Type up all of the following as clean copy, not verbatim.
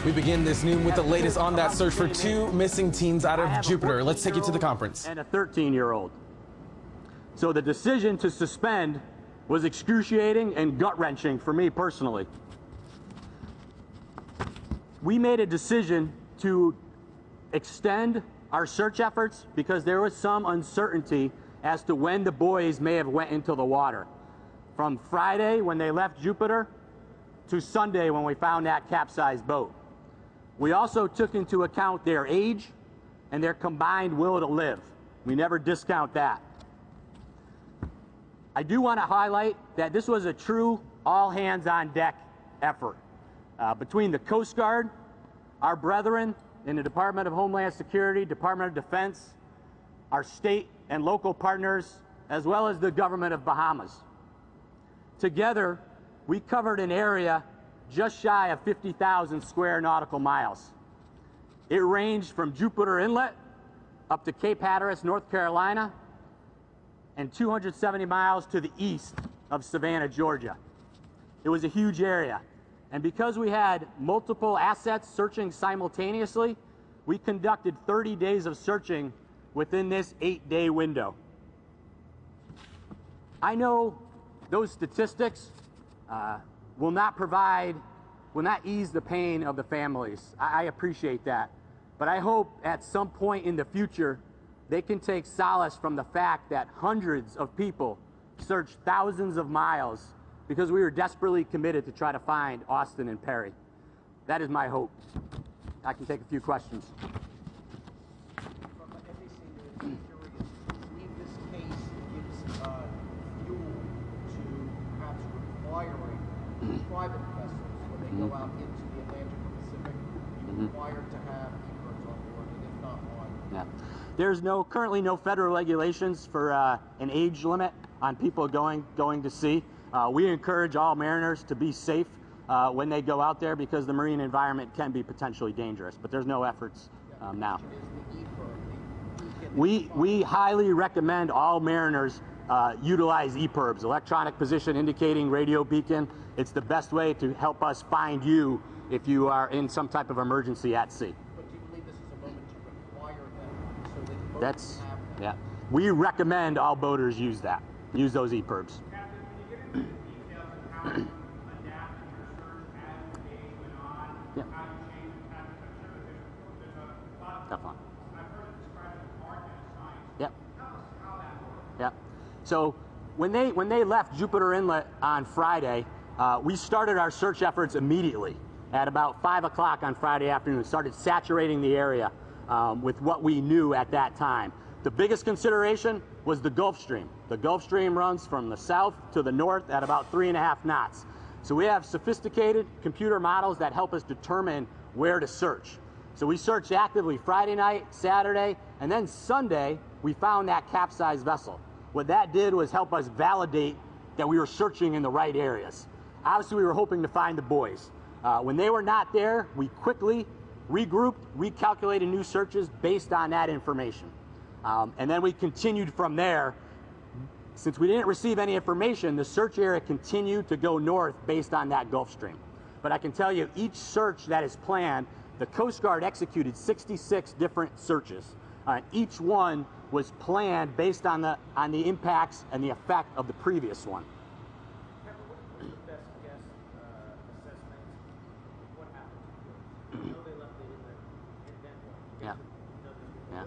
We begin this noon with the latest on that search for two missing teens out of Jupiter. Let's take you to the conference. And a 13-year-old. So the decision to suspend was excruciating and gut-wrenching for me personally. We made a decision to extend our search efforts because there was some uncertainty as to when the boys may have went into the water. From Friday when they left Jupiter to Sunday when we found that capsized boat. We also took into account their age and their combined will to live. We never discount that. I do want to highlight that this was a true all-hands-on-deck effort between the Coast Guard, our brethren in the Department of Homeland Security, Department of Defense, our state and local partners, as well as the government of Bahamas. Together, we covered an area just shy of 50,000 square nautical miles. It ranged from Jupiter Inlet up to Cape Hatteras, North Carolina, and 270 miles to the east of Savannah, Georgia. It was a huge area. And because we had multiple assets searching simultaneously, we conducted 30 days of searching within this 8-day window. I know those statistics will not ease the pain of the families. I appreciate that. But I hope at some point in the future, they can take solace from the fact that hundreds of people searched thousands of miles because we were desperately committed to try to find Austin and Perry. That is my hope. I can take a few questions. From NBC News, believe this case gives fuel to perhaps requiring private vessels when they go out into the Atlantic or Pacific, be required to have e-birds on board, and if not, why? Yeah. There's currently no federal regulations for an age limit on people going to sea. We encourage all mariners to be safe when they go out there because the marine environment can be potentially dangerous, but there's no efforts now. We highly recommend all mariners utilize EPIRBs, electronic position indicating radio beacon. It's the best way to help us find you if you are in some type of emergency at sea. But do you believe this is a moment to require them so that boats have them? Yeah. We recommend all boaters use that. Use those EPIRBs. Captain, can you get into the details of how you adapted your search as the day went on? Yeah. How you changed the tactics? I'm sure there's a lot of Definitely. I've heard it described as art and science. Yep. Tell us how that works. Yeah. So when they left Jupiter Inlet on Friday, we started our search efforts immediately at about 5 o'clock on Friday afternoon. Started saturating the area with what we knew at that time. The biggest consideration was the Gulf Stream. The Gulf Stream runs from the south to the north at about 3.5 knots. So we have sophisticated computer models that help us determine where to search. So we searched actively Friday night, Saturday, and then Sunday we found that capsized vessel. What that did was help us validate that we were searching in the right areas. Obviously we were hoping to find the boys. When they were not there, we quickly regrouped, recalculated new searches based on that information. And then we continued from there. Since we didn't receive any information, the search area continued to go north based on that Gulf Stream. But I can tell you, each search that is planned, the Coast Guard executed 66 different searches. Each one was planned based on the impacts and the effect of the previous one. Kevin, what's your best guess assessment of what happened to you? I know they left the inlet and then what? Yeah. Yeah.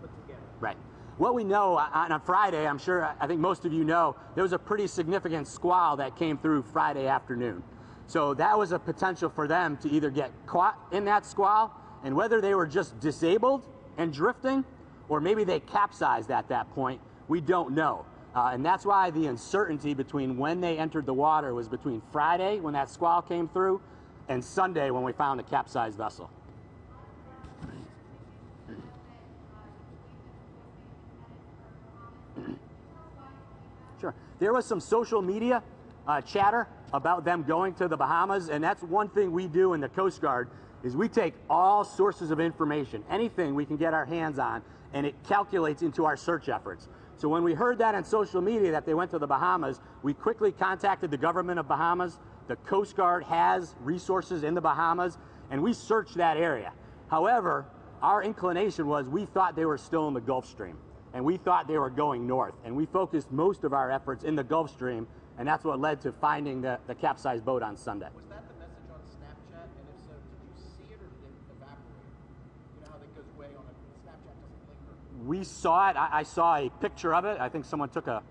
Put together. Right. What we know on Friday, I think most of you know, there was a pretty significant squall that came through Friday afternoon. So that was a potential for them to either get caught in that squall, and whether they were just disabled and drifting, or maybe they capsized at that point, we don't know. And that's why the uncertainty between when they entered the water was between Friday, when that squall came through, and Sunday, when we found a capsized vessel. Sure. There was some social media chatter about them going to the Bahamas, and that's one thing we do in the Coast Guard is we take all sources of information, anything we can get our hands on, and it calculates into our search efforts. So when we heard that on social media that they went to the Bahamas, we quickly contacted the government of Bahamas. The Coast Guard has resources in the Bahamas, and we searched that area. However, our inclination was we thought they were still in the Gulf Stream, and we thought they were going north, and we focused most of our efforts in the Gulf Stream, and that's what led to finding the capsized boat on Sunday. Was that the message on Snapchat? And if so, did you see it or did it evaporate? You know how that goes away on a Snapchat doesn't linger. We saw it. I saw a picture of it. I think someone took a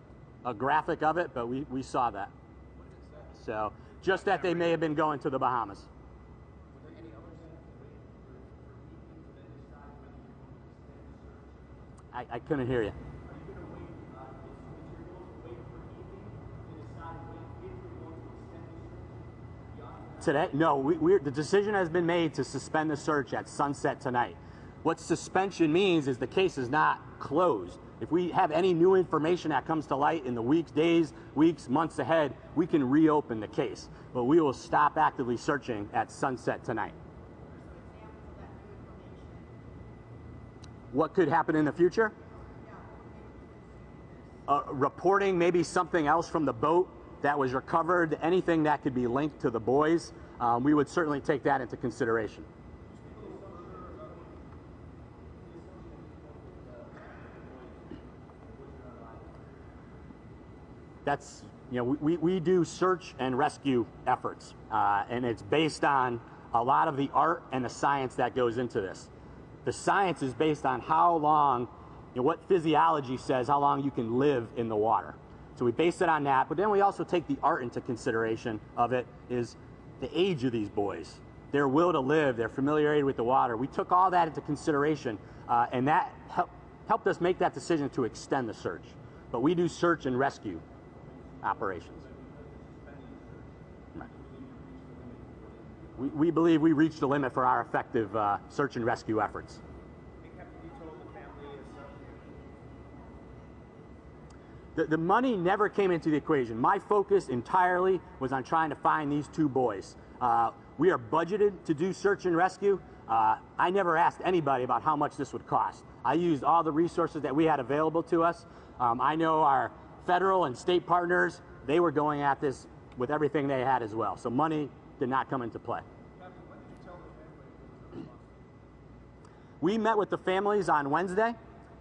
graphic of it, but we saw that. What did it say? So just that they may have been going to the Bahamas. Were there any others? I couldn't hear you. Today? No, the decision has been made to suspend the search at sunset tonight. What suspension means is the case is not closed. If we have any new information that comes to light in the days, weeks, months ahead, we can reopen the case. But we will stop actively searching at sunset tonight. What could happen in the future? Reporting maybe something else from the boat that was recovered, anything that could be linked to the boys, we would certainly take that into consideration. That's, you know, we do search and rescue efforts, and it's based on a lot of the art and the science that goes into this. The science is based on how long, you know, what physiology says how long you can live in the water. So we base it on that, but then we also take the art into consideration of it, is the age of these boys, their will to live, their familiarity with the water. We took all that into consideration, and that helped us make that decision to extend the search. But we do search and rescue operations. Right. We believe we reached the limit for our effective search and rescue efforts. The money never came into the equation. My focus entirely was on trying to find these two boys. We are budgeted to do search and rescue. I never asked anybody about how much this would cost. I used all the resources that we had available to us. I know our federal and state partners, they were going at this with everything they had as well. So money did not come into play. We met with the families on Wednesday,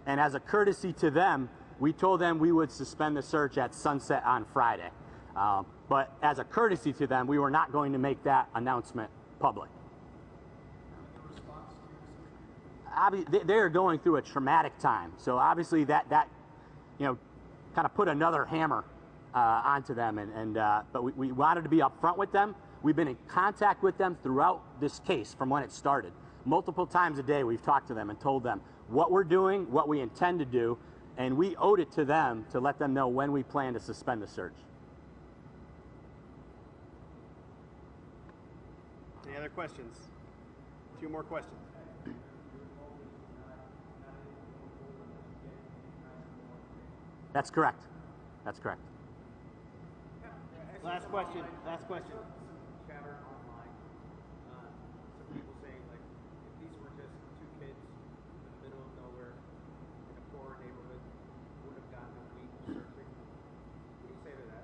and as a courtesy to them, we told them we would suspend the search at sunset on Friday. But as a courtesy to them, we were not going to make that announcement public. They are going through a traumatic time. So obviously that you know, kind of put another hammer onto them. But we wanted to be upfront with them. We've been in contact with them throughout this case from when it started. Multiple times a day we've talked to them and told them what we're doing, what we intend to do, and we owed it to them to let them know when we plan to suspend the search. Any other questions? 2 more questions. That's correct. That's correct. Last question. Last question. Chatter online. Some people saying, like, if these were just 2 kids in the middle of nowhere in a poor neighborhood, would have gotten a week searching. What do you say to that?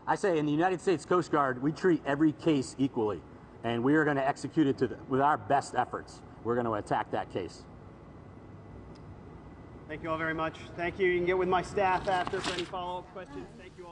I say in the United States Coast Guard, we treat every case equally, and we are going to execute it with our best efforts. We're going to attack that case. Thank you all very much. Thank you. You can get with my staff after for any follow-up questions. Thank you all.